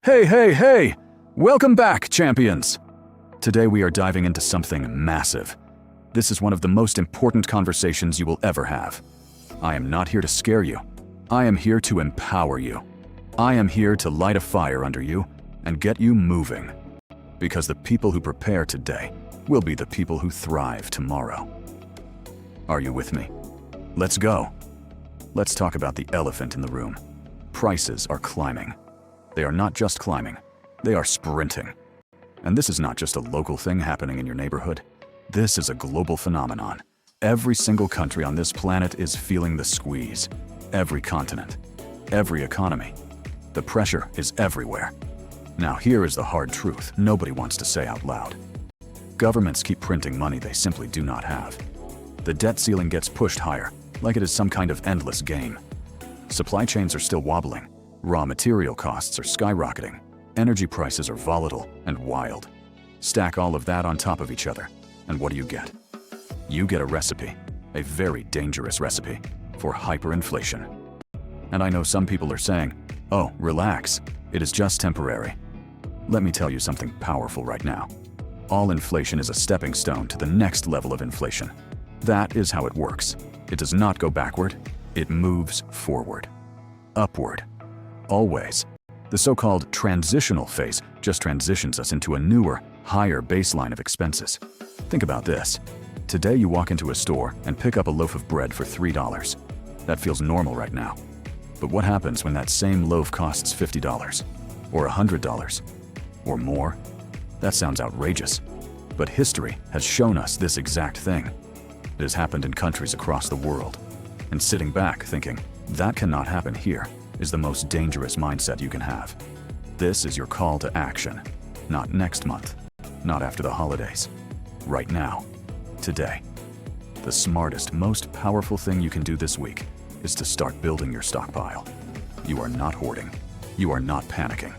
Hey, hey, hey! Welcome back, champions! Today we are diving into something massive. This is one of the most important conversations you will ever have. I am not here to scare you. I am here to empower you. I am here to light a fire under you and get you moving. Because the people who prepare today will be the people who thrive tomorrow. Are you with me? Let's go. Let's talk about the elephant in the room. Prices are climbing. They are not just climbing, they are sprinting. And this is not just a local thing happening in your neighborhood. This is a global phenomenon. Every single country on this planet is feeling the squeeze. Every continent, every economy. The pressure is everywhere. Now here is the hard truth nobody wants to say out loud. Governments keep printing money they simply do not have. The debt ceiling gets pushed higher, like it is some kind of endless game. Supply chains are still wobbling. Raw material costs are skyrocketing. Energy prices are volatile and wild. Stack all of that on top of each other, and what do you get? You get a recipe, a very dangerous recipe, for hyperinflation. And I know some people are saying, oh, relax, it is just temporary. Let me tell you something powerful right now. All inflation is a stepping stone to the next level of inflation. That is how it works. It does not go backward, it moves forward. Upward. Always. The so-called transitional phase just transitions us into a newer, higher baseline of expenses. Think about this. Today you walk into a store and pick up a loaf of bread for $3. That feels normal right now. But what happens when that same loaf costs $50? Or $100? Or more? That sounds outrageous. But history has shown us this exact thing. It has happened in countries across the world. And sitting back thinking, that cannot happen here, is the most dangerous mindset you can have. This is your call to action. Not next month. Not after the holidays. Right now. Today. The smartest, most powerful thing you can do this week is to start building your stockpile. You are not hoarding. You are not panicking.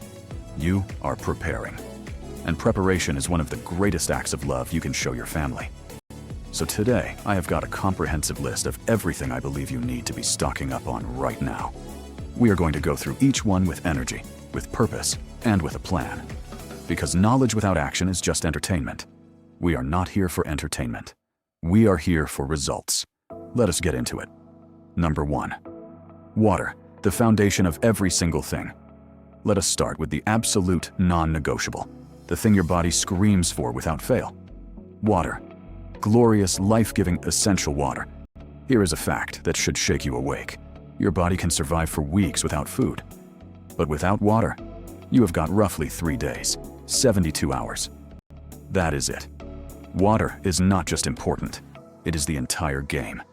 You are preparing. And preparation is one of the greatest acts of love you can show your family. So today, I have got a comprehensive list of everything I believe you need to be stocking up on right now. We are going to go through each one with energy, with purpose, and with a plan. Because knowledge without action is just entertainment. We are not here for entertainment. We are here for results. Let us get into it. Number 1. Water, the foundation of every single thing. Let us start with the absolute non-negotiable, the thing your body screams for without fail. Water. Glorious, life-giving, essential water. Here is a fact that should shake you awake. Your body can survive for weeks without food. But without water, you have got roughly 3 days, 72 hours. That is it. Water is not just important, it is the entire game.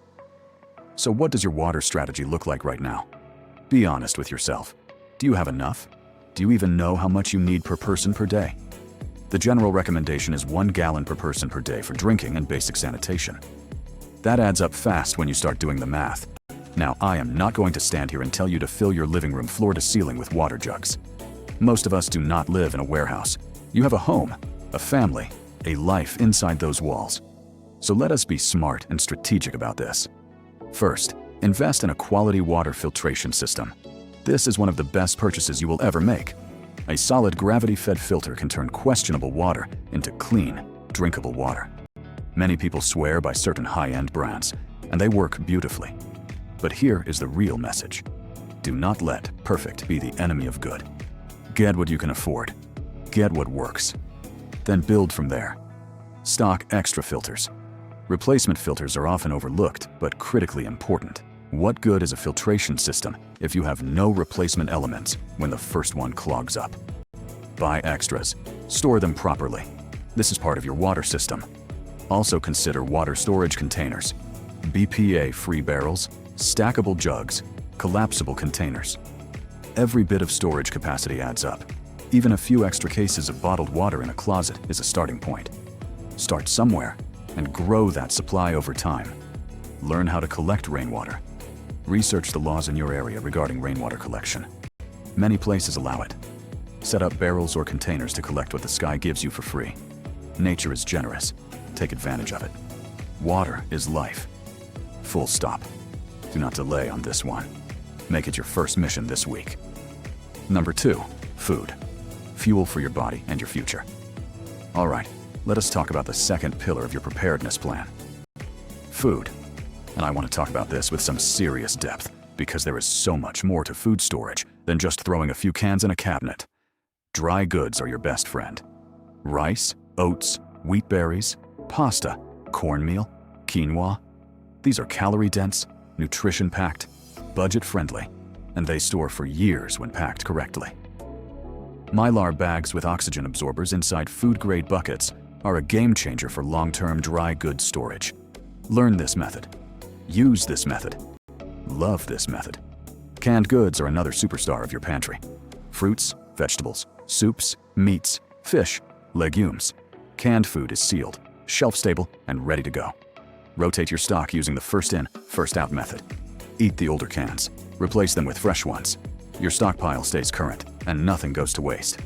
So what does your water strategy look like right now? Be honest with yourself. Do you have enough? Do you even know how much you need per person per day? The general recommendation is 1 gallon per person per day for drinking and basic sanitation. That adds up fast when you start doing the math. Now, I am not going to stand here and tell you to fill your living room floor to ceiling with water jugs. Most of us do not live in a warehouse. You have a home, a family, a life inside those walls. So let us be smart and strategic about this. First, invest in a quality water filtration system. This is one of the best purchases you will ever make. A solid gravity-fed filter can turn questionable water into clean, drinkable water. Many people swear by certain high-end brands, and they work beautifully. But here is the real message. Do not let perfect be the enemy of good. Get what you can afford. Get what works. Then build from there. Stock extra filters. Replacement filters are often overlooked, but critically important. What good is a filtration system if you have no replacement elements when the first one clogs up? Buy extras. Store them properly. This is part of your water system. Also consider water storage containers. BPA-free barrels, stackable jugs, collapsible containers. Every bit of storage capacity adds up. Even a few extra cases of bottled water in a closet is a starting point. Start somewhere and grow that supply over time. Learn how to collect rainwater. Research the laws in your area regarding rainwater collection. Many places allow it. Set up barrels or containers to collect what the sky gives you for free. Nature is generous. Take advantage of it. Water is life. Full stop. Do not delay on this one. Make it your first mission this week. Number 2. Food. fuel for your body and your future. All right, let us talk about the second pillar of your preparedness plan. Food. And I want to talk about this with some serious depth, because there is so much more to food storage than just throwing a few cans in a cabinet. Dry goods are your best friend. Rice, oats, wheat berries, pasta, cornmeal, quinoa. These are calorie-dense, nutrition-packed, budget-friendly, and they store for years when packed correctly. Mylar bags with oxygen absorbers inside food-grade buckets are a game-changer for long-term dry goods storage. Learn this method. Use this method. Love this method. Canned goods are another superstar of your pantry. Fruits, vegetables, soups, meats, fish, legumes. Canned food is sealed, shelf-stable, and ready to go. Rotate your stock using the first-in, first-out method. Eat the older cans. Replace them with fresh ones. Your stockpile stays current, and nothing goes to waste.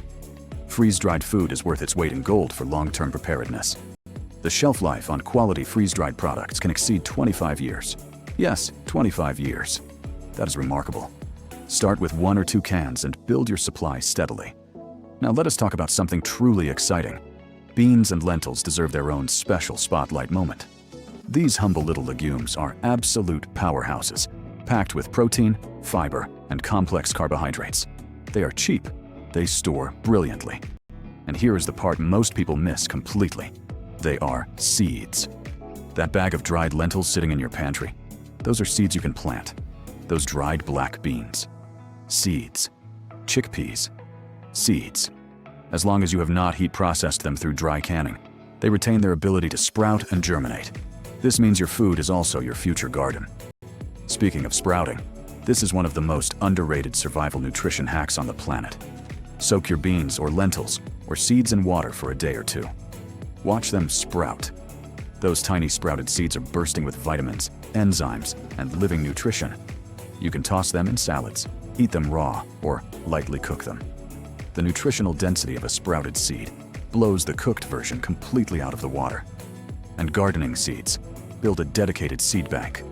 Freeze-dried food is worth its weight in gold for long-term preparedness. The shelf life on quality freeze-dried products can exceed 25 years. Yes, 25 years. That is remarkable. Start with 1 or 2 cans and build your supply steadily. Now let us talk about something truly exciting. Beans and lentils deserve their own special spotlight moment. These humble little legumes are absolute powerhouses, packed with protein, fiber, and complex carbohydrates. They are cheap. They store brilliantly. And here is the part most people miss completely. They are seeds. That bag of dried lentils sitting in your pantry, those are seeds you can plant. Those dried black beans. Seeds. Chickpeas. Seeds. As long as you have not heat processed them through dry canning, they retain their ability to sprout and germinate. This means your food is also your future garden. Speaking of sprouting, this is one of the most underrated survival nutrition hacks on the planet. Soak your beans or lentils or seeds in water for a day or 2. Watch them sprout. Those tiny sprouted seeds are bursting with vitamins, enzymes, and living nutrition. You can toss them in salads, eat them raw, or lightly cook them. The nutritional density of a sprouted seed blows the cooked version completely out of the water. And gardening seeds. Build a dedicated seed bank.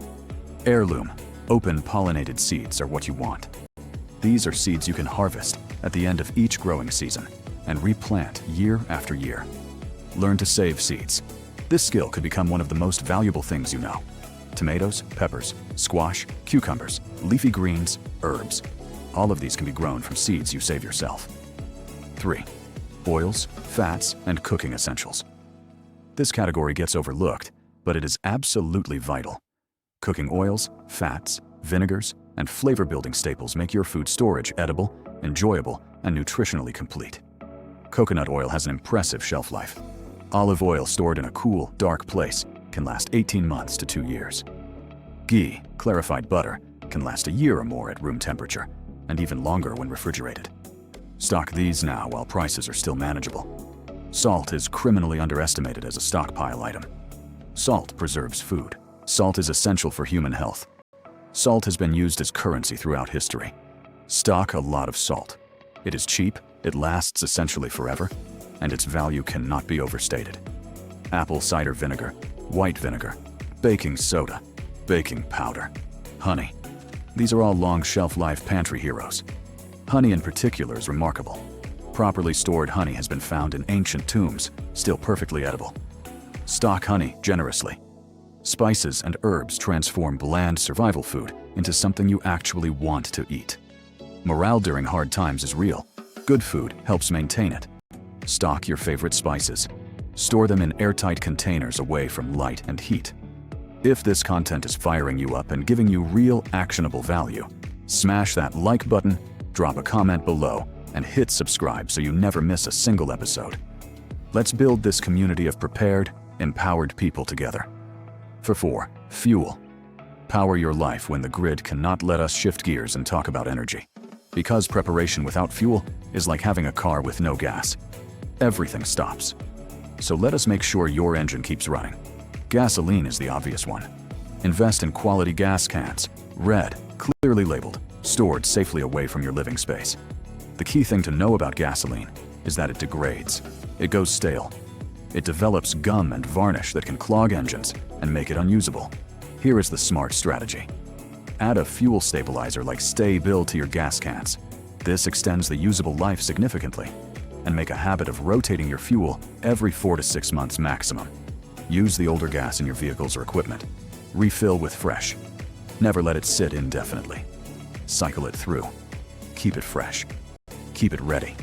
Heirloom, open pollinated seeds are what you want. These are seeds you can harvest at the end of each growing season and replant year after year. Learn to save seeds. This skill could become one of the most valuable things you know. Tomatoes, peppers, squash, cucumbers, leafy greens, herbs. All of these can be grown from seeds you save yourself. 3. Oils, fats, and cooking essentials. This category gets overlooked, but it is absolutely vital. Cooking oils, fats, vinegars, and flavor-building staples make your food storage edible, enjoyable, and nutritionally complete. Coconut oil has an impressive shelf life. Olive oil stored in a cool, dark place can last 18 months to 2 years. Ghee, clarified butter, can last a year or more at room temperature, and even longer when refrigerated. Stock these now while prices are still manageable. Salt is criminally underestimated as a stockpile item. Salt preserves food. Salt is essential for human health. Salt has been used as currency throughout history. Stock a lot of salt. It is cheap, it lasts essentially forever, and its value cannot be overstated. Apple cider vinegar, white vinegar, baking soda, baking powder, honey. These are all long shelf life pantry heroes. Honey in particular is remarkable. Properly stored honey has been found in ancient tombs, still perfectly edible. Stock honey generously. Spices and herbs transform bland survival food into something you actually want to eat. Morale during hard times is real. Good food helps maintain it. Stock your favorite spices. Store them in airtight containers away from light and heat. If this content is firing you up and giving you real actionable value, smash that like button, drop a comment below, and hit subscribe so you never miss a single episode. Let's build this community of prepared, empowered people together. For 4, fuel. Power your life when the grid cannot let us shift gears and talk about energy. Because preparation without fuel is like having a car with no gas. Everything stops. So let us make sure your engine keeps running. Gasoline is the obvious one. Invest in quality gas cans, red, clearly labeled, stored safely away from your living space. The key thing to know about gasoline is that it degrades. It goes stale. It develops gum and varnish that can clog engines and make it unusable. Here is the smart strategy. Add a fuel stabilizer like Stay-Bil to your gas cans. This extends the usable life significantly. and make a habit of rotating your fuel every 4 to 6 months maximum. Use the older gas in your vehicles or equipment. Refill with fresh. Never let it sit indefinitely. Cycle it through. Keep it fresh. Keep it ready.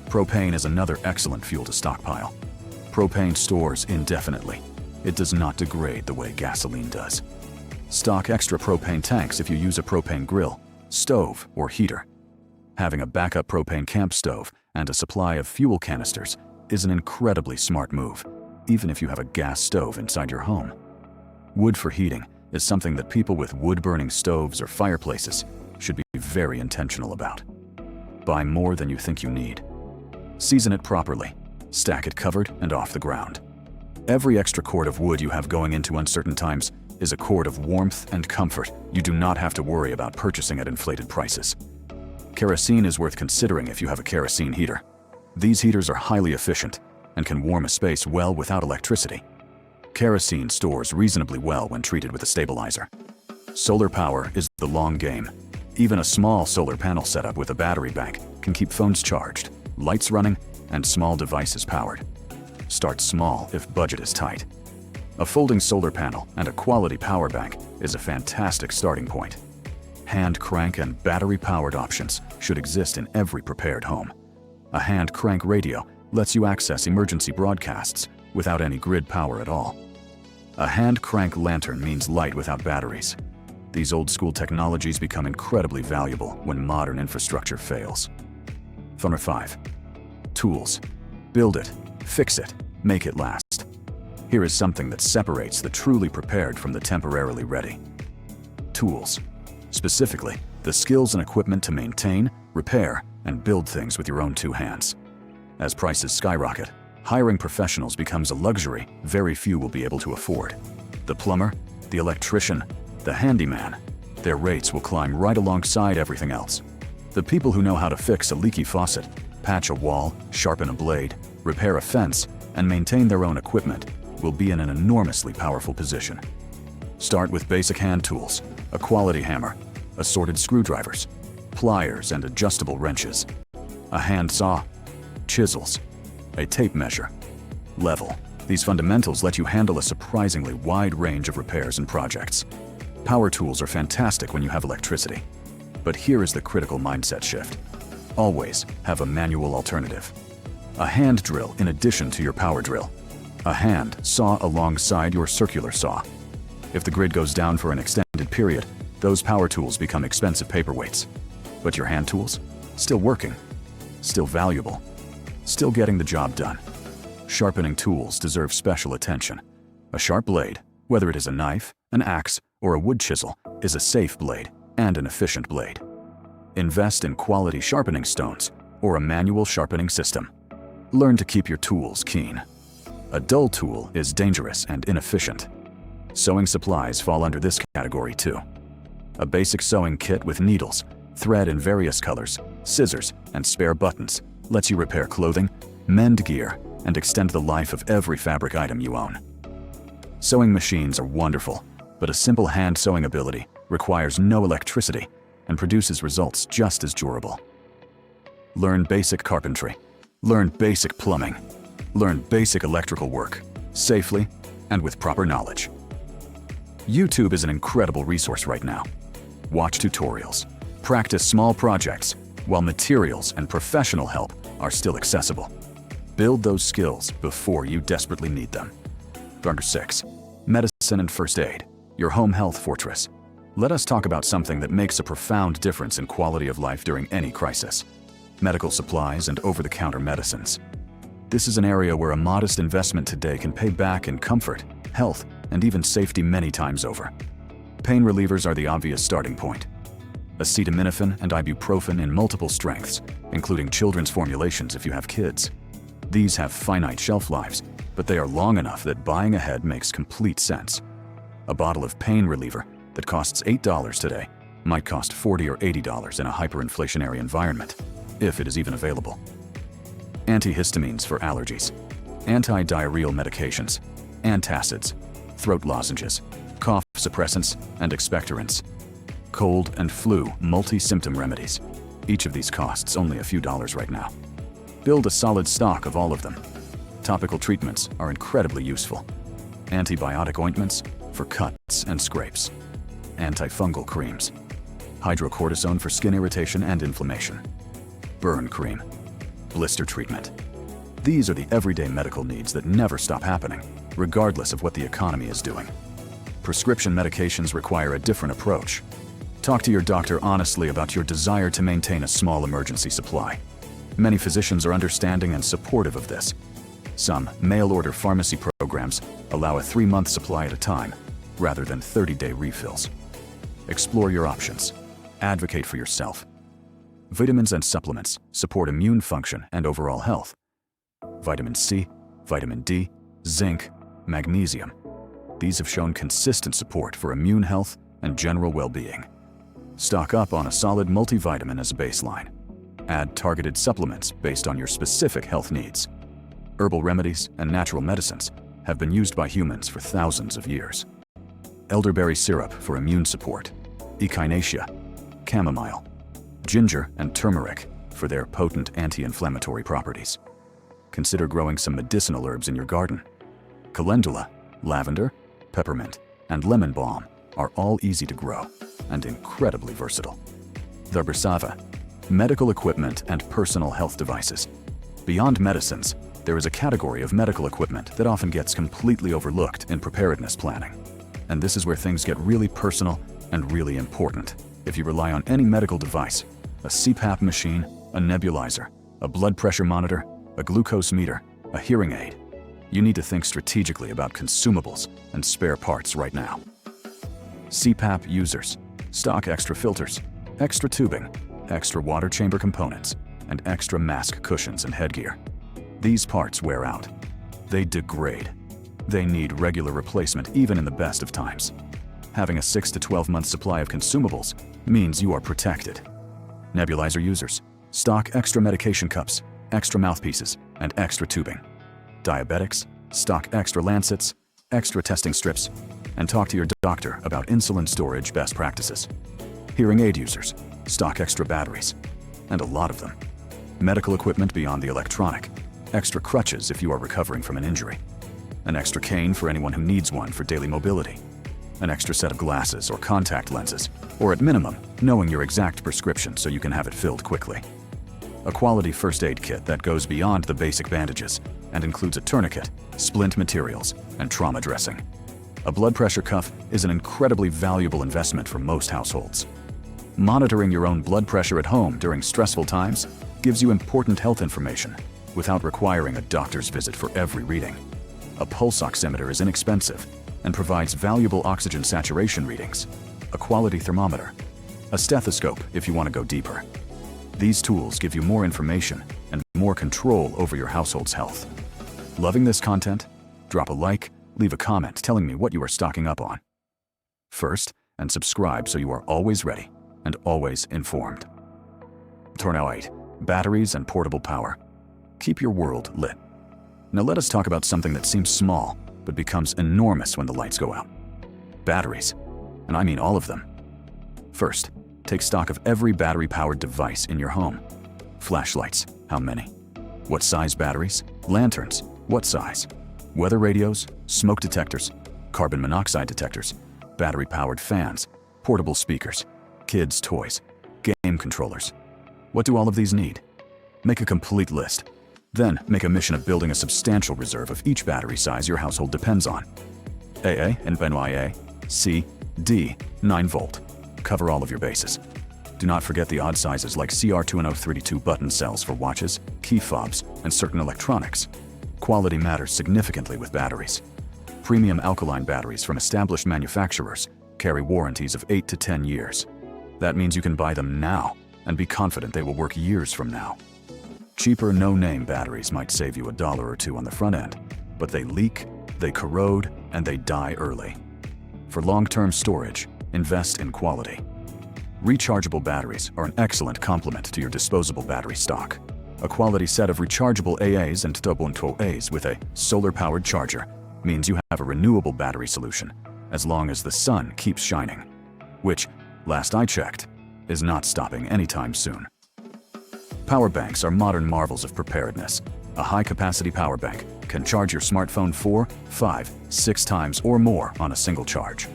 Propane is another excellent fuel to stockpile. Propane stores indefinitely. It does not degrade the way gasoline does. Stock extra propane tanks if you use a propane grill, stove, or heater. Having a backup propane camp stove and a supply of fuel canisters is an incredibly smart move, even if you have a gas stove inside your home. Wood for heating is something that people with wood-burning stoves or fireplaces should be very intentional about. Buy more than you think you need. Season it properly. Stack it covered and off the ground. Every extra cord of wood you have going into uncertain times is a cord of warmth and comfort you do not have to worry about purchasing at inflated prices. Kerosene is worth considering if you have a kerosene heater. These heaters are highly efficient and can warm a space well without electricity. Kerosene stores reasonably well when treated with a stabilizer. Solar power is the long game. Even a small solar panel setup with a battery bank can keep phones charged, lights running, and small devices powered. Start small if budget is tight. A folding solar panel and a quality power bank is a fantastic starting point. Hand crank and battery-powered options should exist in every prepared home. A hand crank radio lets you access emergency broadcasts without any grid power at all. A hand crank lantern means light without batteries. These old-school technologies become incredibly valuable when modern infrastructure fails. Number 5. Tools. Build it, fix it, make it last. Here is something that separates the truly prepared from the temporarily ready. Tools. Specifically, the skills and equipment to maintain, repair, and build things with your own 2 hands. As prices skyrocket, hiring professionals becomes a luxury very few will be able to afford. The plumber, the electrician, the handyman, their rates will climb right alongside everything else. The people who know how to fix a leaky faucet, patch a wall, sharpen a blade, repair a fence, and maintain their own equipment will be in an enormously powerful position. Start with basic hand tools, a quality hammer, assorted screwdrivers, pliers and adjustable wrenches, a hand saw, chisels, a tape measure, level. These fundamentals let you handle a surprisingly wide range of repairs and projects. Power tools are fantastic when you have electricity. But here is the critical mindset shift. Always have a manual alternative. A hand drill in addition to your power drill. A hand saw alongside your circular saw. If the grid goes down for an extended period, those power tools become expensive paperweights. But your hand tools? Still working. Still valuable. Still getting the job done. Sharpening tools deserve special attention. A sharp blade, whether it is a knife, an axe, or a wood chisel, is a safe blade and an efficient blade. Invest in quality sharpening stones or a manual sharpening system. Learn to keep your tools keen. A dull tool is dangerous and inefficient. Sewing supplies fall under this category too. A basic sewing kit with needles, thread in various colors, scissors, and spare buttons lets you repair clothing, mend gear, and extend the life of every fabric item you own. Sewing machines are wonderful, but a simple hand sewing ability requires no electricity and produces results just as durable. Learn basic carpentry. Learn basic plumbing. Learn basic electrical work, safely and with proper knowledge. YouTube is an incredible resource right now. Watch tutorials, practice small projects, while materials and professional help are still accessible. Build those skills before you desperately need them. Number 6. Medicine and first aid, your home health fortress. Let us talk about something that makes a profound difference in quality of life during any crisis. Medical supplies and over-the-counter medicines. This is an area where a modest investment today can pay back in comfort, health, and even safety many times over. Pain relievers are the obvious starting point. Acetaminophen and ibuprofen in multiple strengths, including children's formulations if you have kids. These have finite shelf lives, but they are long enough that buying ahead makes complete sense. A bottle of pain reliever that costs $8 today might cost $40 or $80 in a hyperinflationary environment, if it is even available. Antihistamines for allergies, anti-diarrheal medications, antacids, throat lozenges, cough suppressants, and expectorants. Cold and flu multi-symptom remedies. Each of these costs only a few dollars right now. Build a solid stock of all of them. Topical treatments are incredibly useful. Antibiotic ointments for cuts and scrapes. Antifungal creams. Hydrocortisone for skin irritation and inflammation. Burn cream. Blister treatment. These are the everyday medical needs that never stop happening, regardless of what the economy is doing. Prescription medications require a different approach. Talk to your doctor honestly about your desire to maintain a small emergency supply. Many physicians are understanding and supportive of this. Some mail-order pharmacy programs allow a 3-month supply at a time, rather than 30-day refills. Explore your options. Advocate for yourself. Vitamins and supplements support immune function and overall health. Vitamin C, vitamin D, zinc, magnesium. These have shown consistent support for immune health and general well-being. Stock up on a solid multivitamin as a baseline. Add targeted supplements based on your specific health needs. Herbal remedies and natural medicines have been used by humans for thousands of years. Elderberry syrup for immune support. Echinacea, chamomile, ginger and turmeric for their potent anti-inflammatory properties. Consider growing some medicinal herbs in your garden. Calendula, lavender, peppermint, and lemon balm are all easy to grow and incredibly versatile. The Bersava, medical equipment and personal health devices. Beyond medicines, there is a category of medical equipment that often gets completely overlooked in preparedness planning. And this is where things get really personal and really important. If you rely on any medical device, a CPAP machine, a nebulizer, a blood pressure monitor, a glucose meter, a hearing aid, you need to think strategically about consumables and spare parts right now. CPAP users, stock extra filters, extra tubing, extra water chamber components, and extra mask cushions and headgear. These parts wear out. They degrade. They need regular replacement even in the best of times. Having a 6 to 12 month supply of consumables means you are protected. Nebulizer users, stock extra medication cups, extra mouthpieces, and extra tubing. Diabetics, stock extra lancets, extra testing strips, and talk to your doctor about insulin storage best practices. Hearing aid users, stock extra batteries, and a lot of them. Medical equipment beyond the electronic, extra crutches if you are recovering from an injury, an extra cane for anyone who needs one for daily mobility, an extra set of glasses or contact lenses, or at minimum, knowing your exact prescription so you can have it filled quickly. A quality first aid kit that goes beyond the basic bandages and includes a tourniquet, splint materials, and trauma dressing. A blood pressure cuff is an incredibly valuable investment for most households. Monitoring your own blood pressure at home during stressful times gives you important health information without requiring a doctor's visit for every reading. A pulse oximeter is inexpensive and provides valuable oxygen saturation readings. A quality thermometer. A stethoscope if you want to go deeper. These tools give you more information and more control over your household's health. Loving this content? Drop a like, leave a comment telling me what you are stocking up on. First, and subscribe so you are always ready and always informed. Tornado 8. Batteries and portable power. Keep your world lit. Now let us talk about something that seems small, but becomes enormous when the lights go out. Batteries. And I mean all of them. First, take stock of every battery-powered device in your home. Flashlights, how many? What size batteries? Lanterns, what size? Weather radios, smoke detectors, carbon monoxide detectors, battery-powered fans, portable speakers, kids' toys, game controllers. What do all of these need? Make a complete list. Then make a mission of building a substantial reserve of each battery size your household depends on. AA and NYA, C, D, 9 volt. Cover all of your bases. Do not forget the odd sizes like CR2N032 button cells for watches, key fobs, and certain electronics. Quality matters significantly with batteries. Premium alkaline batteries from established manufacturers carry warranties of 8 to 10 years. That means you can buy them now and be confident they will work years from now. Cheaper no-name batteries might save you $1 or $2 on the front end, but they leak, they corrode, and they die early. For long-term storage, invest in quality. Rechargeable batteries are an excellent complement to your disposable battery stock. A quality set of rechargeable AAs and AA with a solar-powered charger means you have a renewable battery solution as long as the sun keeps shining, which, last I checked, is not stopping anytime soon. Power banks are modern marvels of preparedness. A high-capacity power bank can charge your smartphone 4, 5, 6 times or more on a single charge.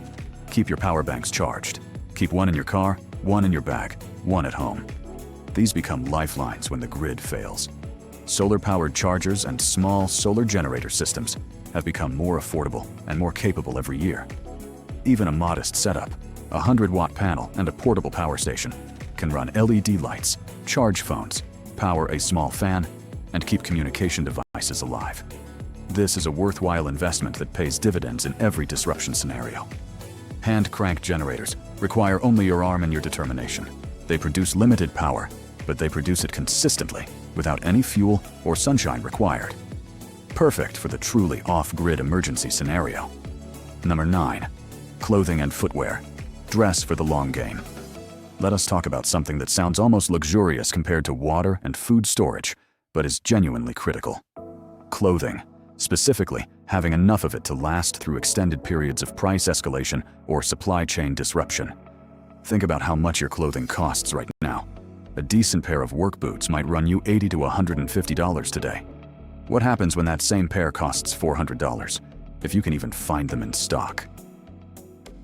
Keep your power banks charged. Keep one in your car, one in your bag, one at home. These become lifelines when the grid fails. Solar-powered chargers and small solar generator systems have become more affordable and more capable every year. Even a modest setup, a 100-watt panel and a portable power station, can run LED lights, charge phones, power a small fan, and keep communication devices alive. This is a worthwhile investment that pays dividends in every disruption scenario. Hand crank generators require only your arm and your determination. They produce limited power, but they produce it consistently without any fuel or sunshine required. Perfect for the truly off-grid emergency scenario. Number 9. Clothing and footwear. Dress for the long game. Let us talk about something that sounds almost luxurious compared to water and food storage, but is genuinely critical. Clothing. Specifically, having enough of it to last through extended periods of price escalation or supply chain disruption. Think about how much your clothing costs right now. A decent pair of work boots might run you $80 to $150 today. What happens when that same pair costs $400, if you can even find them in stock?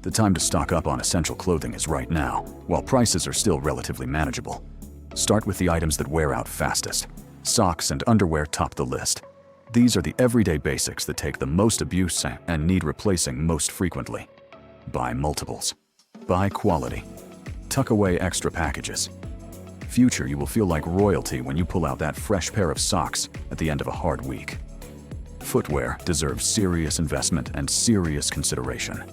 The time to stock up on essential clothing is right now, while prices are still relatively manageable. Start with the items that wear out fastest. Socks and underwear top the list. These are the everyday basics that take the most abuse and need replacing most frequently. Buy multiples. Buy quality. Tuck away extra packages. Future, you will feel like royalty when you pull out that fresh pair of socks at the end of a hard week. Footwear deserves serious investment and serious consideration.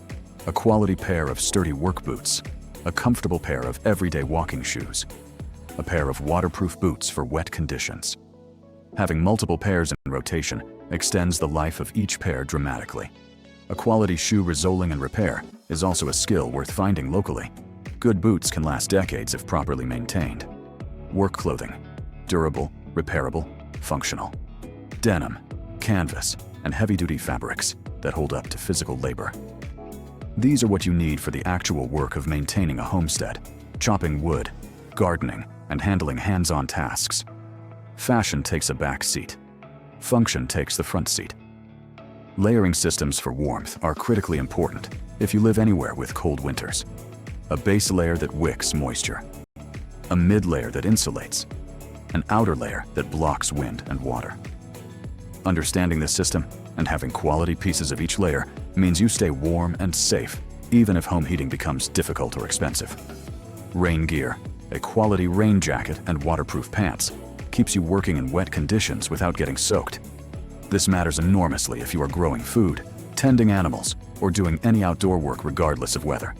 A quality pair of sturdy work boots. A comfortable pair of everyday walking shoes. A pair of waterproof boots for wet conditions. Having multiple pairs in rotation extends the life of each pair dramatically. A quality shoe resoling and repair is also a skill worth finding locally. Good boots can last decades if properly maintained. Work clothing. Durable, repairable, functional. Denim, canvas, and heavy-duty fabrics that hold up to physical labor. These are what you need for the actual work of maintaining a homestead, chopping wood, gardening, and handling hands-on tasks. Fashion takes a back seat. Function takes the front seat. Layering systems for warmth are critically important if you live anywhere with cold winters. A base layer that wicks moisture. A mid-layer that insulates. An outer layer that blocks wind and water. Understanding this system and having quality pieces of each layer means you stay warm and safe, even if home heating becomes difficult or expensive. Rain gear, a quality rain jacket and waterproof pants, keeps you working in wet conditions without getting soaked. This matters enormously if you are growing food, tending animals, or doing any outdoor work regardless of weather.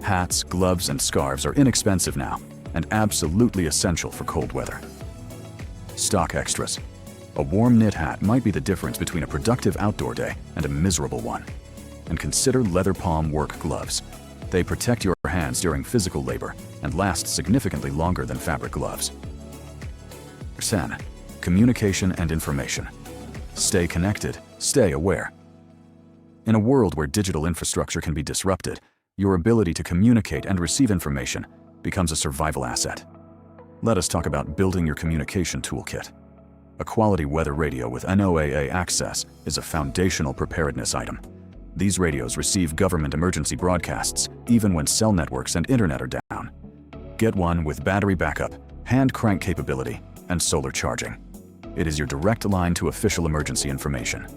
Hats, gloves, and scarves are inexpensive now and absolutely essential for cold weather. Stock extras. A warm knit hat might be the difference between a productive outdoor day and a miserable one. And consider leather palm work gloves. They protect your hands during physical labor and last significantly longer than fabric gloves. 10. Communication and information. Stay connected, stay aware. In a world where digital infrastructure can be disrupted, your ability to communicate and receive information becomes a survival asset. Let us talk about building your communication toolkit. A quality weather radio with NOAA access is a foundational preparedness item. These radios receive government emergency broadcasts even when cell networks and internet are down. Get one with battery backup, hand crank capability, and solar charging. It is your direct line to official emergency information.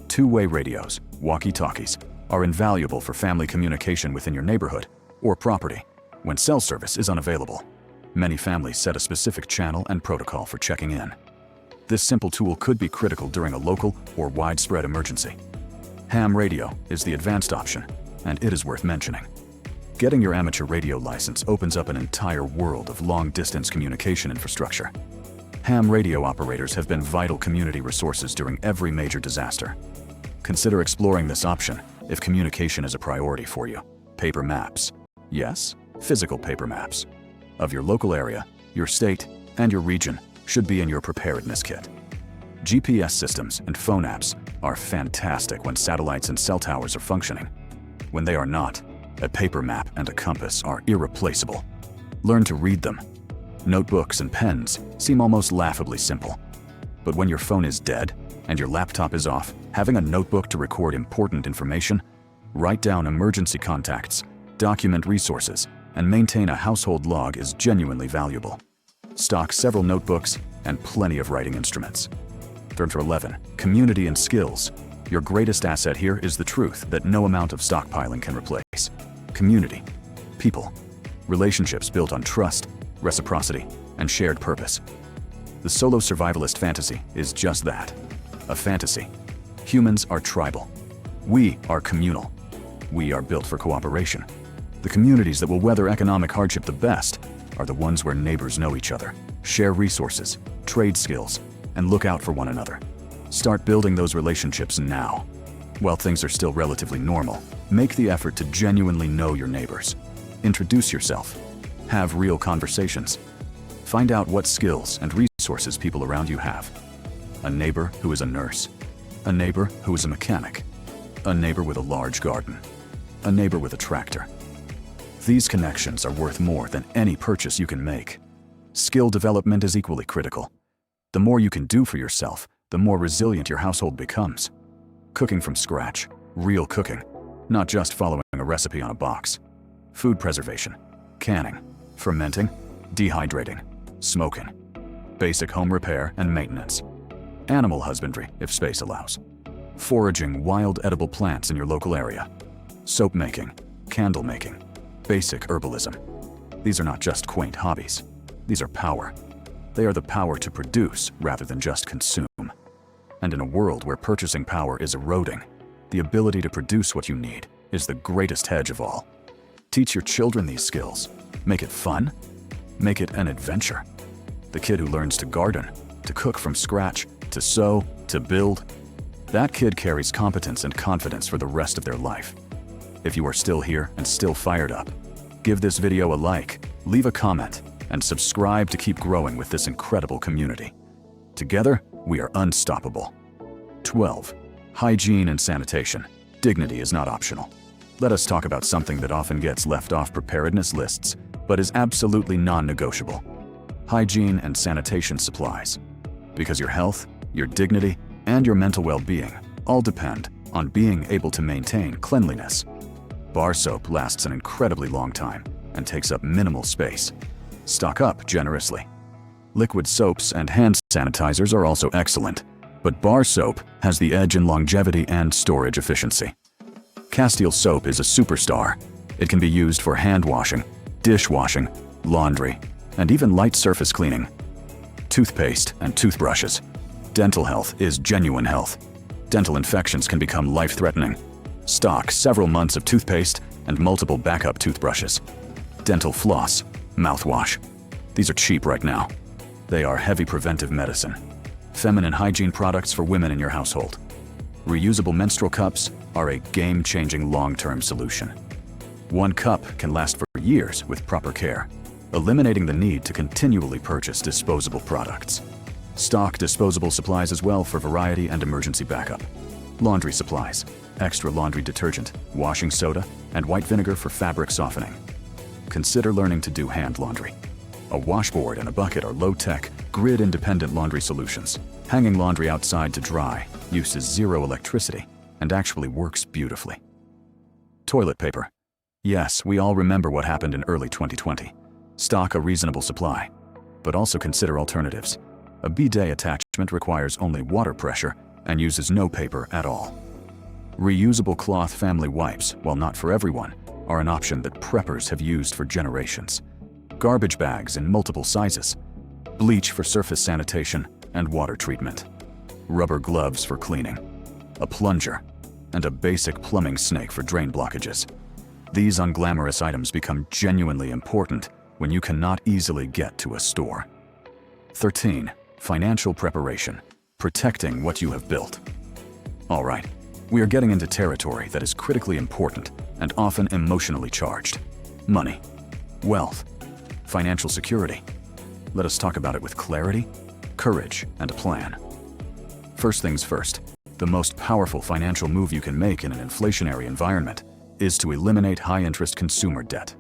Two-way radios, walkie-talkies, are invaluable for family communication within your neighborhood or property when cell service is unavailable. Many families set a specific channel and protocol for checking in. This simple tool could be critical during a local or widespread emergency. Ham radio is the advanced option, and it is worth mentioning. Getting your amateur radio license opens up an entire world of long-distance communication infrastructure. Ham radio operators have been vital community resources during every major disaster. Consider exploring this option if communication is a priority for you. Paper maps. Yes, physical paper maps. Of your local area, your state, and your region should be in your preparedness kit. GPS systems and phone apps are fantastic when satellites and cell towers are functioning. When they are not, a paper map and a compass are irreplaceable. Learn to read them. Notebooks and pens seem almost laughably simple. But when your phone is dead and your laptop is off, having a notebook to record important information, write down emergency contacts, document resources, and maintain a household log is genuinely valuable. Stock several notebooks and plenty of writing instruments. 11. Community and skills. Your greatest asset here is the truth that no amount of stockpiling can replace. Community. People. Relationships built on trust, reciprocity, and shared purpose. The solo survivalist fantasy is just that, a fantasy. Humans are tribal. We are communal. We are built for cooperation. The communities that will weather economic hardship the best are the ones where neighbors know each other, share resources, trade skills, and look out for one another. Start building those relationships now. While things are still relatively normal, make the effort to genuinely know your neighbors. Introduce yourself. Have real conversations. Find out what skills and resources people around you have. A neighbor who is a nurse. A neighbor who is a mechanic. A neighbor with a large garden. A neighbor with a tractor. These connections are worth more than any purchase you can make. Skill development is equally critical. The more you can do for yourself, the more resilient your household becomes. Cooking from scratch, real cooking, not just following a recipe on a box. Food preservation, canning, fermenting, dehydrating, smoking. Basic home repair and maintenance. Animal husbandry, if space allows. Foraging wild edible plants in your local area. Soap making, candle making, basic herbalism. These are not just quaint hobbies. These are power. They are the power to produce rather than just consume. And in a world where purchasing power is eroding, the ability to produce what you need is the greatest hedge of all. Teach your children these skills. Make it fun. Make it an adventure. The kid who learns to garden, to cook from scratch, to sew, to build, that kid carries competence and confidence for the rest of their life. If you are still here and still fired up, give this video a like, leave a comment, and subscribe to keep growing with this incredible community. Together, we are unstoppable. 12. Hygiene and sanitation. Dignity is not optional. Let us talk about something that often gets left off preparedness lists, but is absolutely non-negotiable. Hygiene and sanitation supplies. Because your health, your dignity, and your mental well-being all depend on being able to maintain cleanliness. Bar soap lasts an incredibly long time and takes up minimal space. Stock up generously. Liquid soaps and hand sanitizers are also excellent, but bar soap has the edge in longevity and storage efficiency. Castile soap is a superstar. It can be used for hand washing, dishwashing, laundry, and even light surface cleaning. Toothpaste and toothbrushes. Dental health is genuine health. Dental infections can become life-threatening. Stock several months of toothpaste and multiple backup toothbrushes. Dental floss, mouthwash. These are cheap right now. They are heavy preventive medicine. Feminine hygiene products for women in your household. Reusable menstrual cups are a game-changing long-term solution. One cup can last for years with proper care, eliminating the need to continually purchase disposable products. Stock disposable supplies as well for variety and emergency backup. Laundry supplies, extra laundry detergent, washing soda, and white vinegar for fabric softening. Consider learning to do hand laundry. A washboard and a bucket are low-tech, grid-independent laundry solutions. Hanging laundry outside to dry uses zero electricity and actually works beautifully. Toilet paper. Yes, we all remember what happened in early 2020. Stock a reasonable supply, but also consider alternatives. A bidet attachment requires only water pressure and uses no paper at all. Reusable cloth family wipes, while not for everyone, are an option that preppers have used for generations. Garbage bags in multiple sizes. Bleach for surface sanitation and water treatment. Rubber gloves for cleaning. A plunger, and a basic plumbing snake for drain blockages. These unglamorous items become genuinely important when you cannot easily get to a store. 13. Financial preparation. Protecting what you have built. All right, we are getting into territory that is critically important and often emotionally charged. Money, wealth, financial security. Let us talk about it with clarity, courage, and a plan. First things first, the most powerful financial move you can make in an inflationary environment is to eliminate high-interest consumer debt.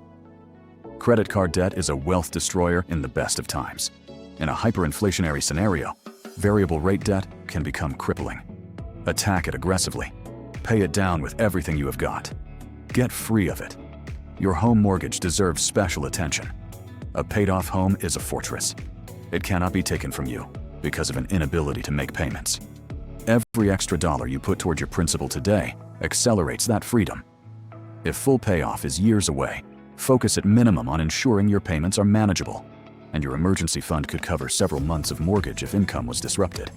Credit card debt is a wealth destroyer in the best of times. In a hyperinflationary scenario, variable rate debt can become crippling. Attack it aggressively. Pay it down with everything you have got. Get free of it. Your home mortgage deserves special attention. A paid-off home is a fortress. It cannot be taken from you because of an inability to make payments. Every extra dollar you put toward your principal today accelerates that freedom. If full payoff is years away, focus at minimum on ensuring your payments are manageable, and your emergency fund could cover several months of mortgage if income was disrupted.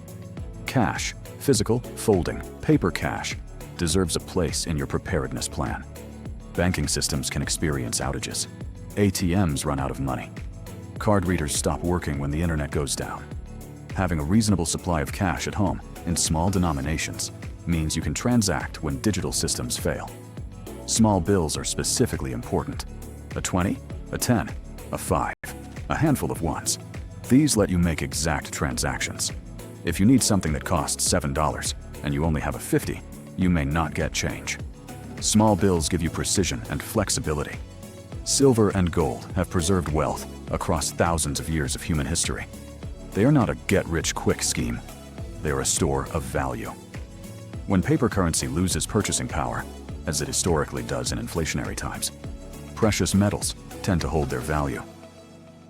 Cash, physical, folding, paper cash, deserves a place in your preparedness plan. Banking systems can experience outages. ATMs run out of money. Card readers stop working when the internet goes down. Having a reasonable supply of cash at home in small denominations means you can transact when digital systems fail. Small bills are specifically important. A 20, a 10, a 5, a handful of ones. These let you make exact transactions. If you need something that costs $7 and you only have a 50, you may not get change. Small bills give you precision and flexibility. Silver and gold have preserved wealth across thousands of years of human history. They are not a get-rich-quick scheme. They are a store of value. When paper currency loses purchasing power, as it historically does in inflationary times, precious metals tend to hold their value.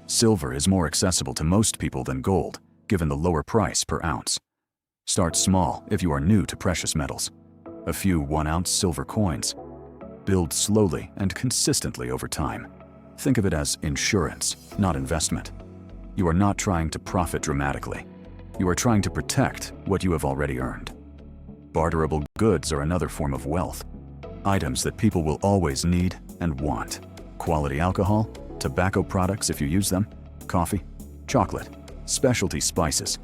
Silver is more accessible to most people than gold, given the lower price per ounce. Start small if you are new to precious metals. A few 1-ounce silver coins. Build slowly and consistently over time. Think of it as insurance, not investment. You are not trying to profit dramatically. You are trying to protect what you have already earned. Barterable goods are another form of wealth. Items that people will always need and want. Quality alcohol, tobacco products if you use them, coffee, chocolate, specialty spices.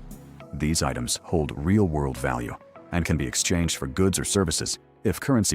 These items hold real-world value and can be exchanged for goods or services if currency